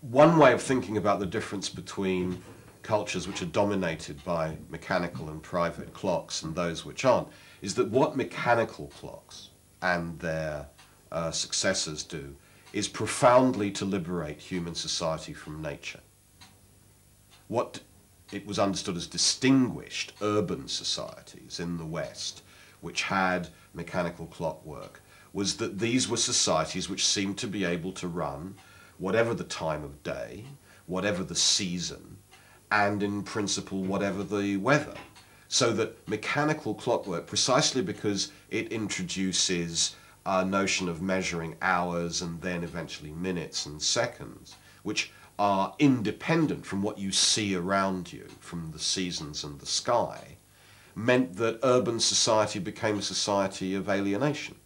one way of thinking about the difference between cultures which are dominated by mechanical and private clocks and those which aren't is that what mechanical clocks and their successors do is profoundly to liberate human society from nature. What it was understood as distinguished urban societies in the West which had mechanical clockwork was that these were societies which seemed to be able to run whatever the time of day, whatever the season, and in principle whatever the weather. So that mechanical clockwork, precisely because it introduces a notion of measuring hours and then eventually minutes and seconds, which are independent from what you see around you, from the seasons and the sky, meant that urban society became a society of alienation,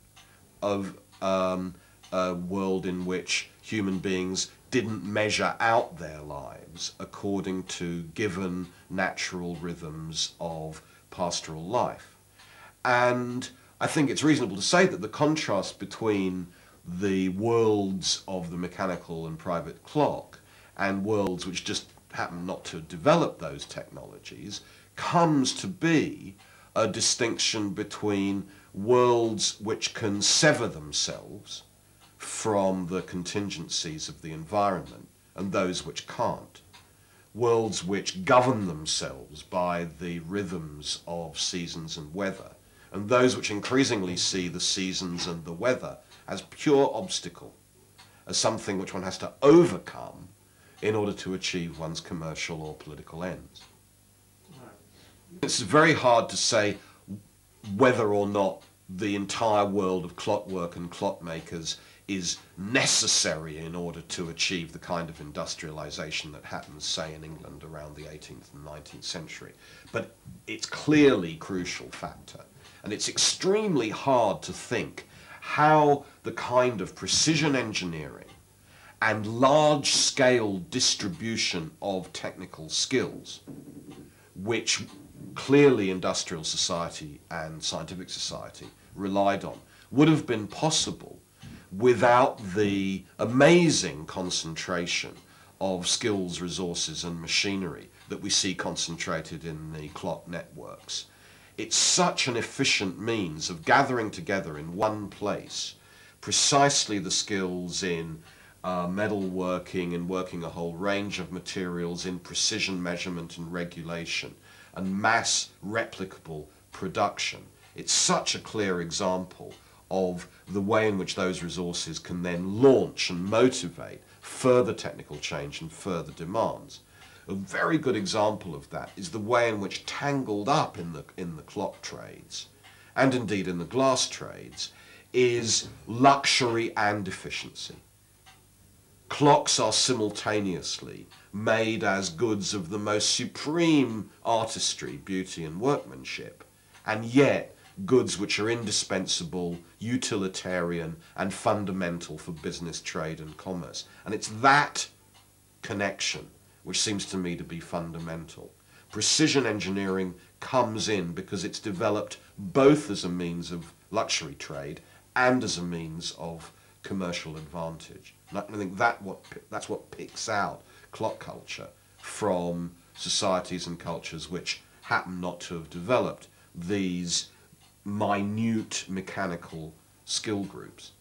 of a world in which human beings didn't measure out their lives according to given natural rhythms of pastoral life. And I think it's reasonable to say that the contrast between the worlds of the mechanical and private clock and worlds which just happen not to develop those technologies comes to be a distinction between worlds which can sever themselves from the contingencies of the environment and those which can't. Worlds which govern themselves by the rhythms of seasons and weather, and those which increasingly see the seasons and the weather as pure obstacle, as something which one has to overcome in order to achieve one's commercial or political ends. It's very hard to say whether or not the entire world of clockwork and clockmakers is necessary in order to achieve the kind of industrialization that happens, say, in England around the 18th and 19th century. But it's clearly a crucial factor. And it's extremely hard to think how the kind of precision engineering and large-scale distribution of technical skills, which clearly industrial society and scientific society relied on, would have been possible without the amazing concentration of skills, resources and machinery that we see concentrated in the clock networks. It's such an efficient means of gathering together in one place precisely the skills in metalworking and working a whole range of materials, in precision measurement and regulation and mass replicable production. It's such a clear example of the way in which those resources can then launch and motivate further technical change and further demands. A very good example of that is the way in which, tangled up in the clock trades, and indeed in the glass trades, is luxury and efficiency. Clocks are simultaneously made as goods of the most supreme artistry, beauty and workmanship, and yet goods which are indispensable, utilitarian and fundamental for business, trade and commerce. And it's that connection which seems to me to be fundamental. Precision engineering comes in because it's developed both as a means of luxury trade and as a means of commercial advantage. And I think that's what picks out clock culture from societies and cultures which happen not to have developed these minute mechanical skill groups.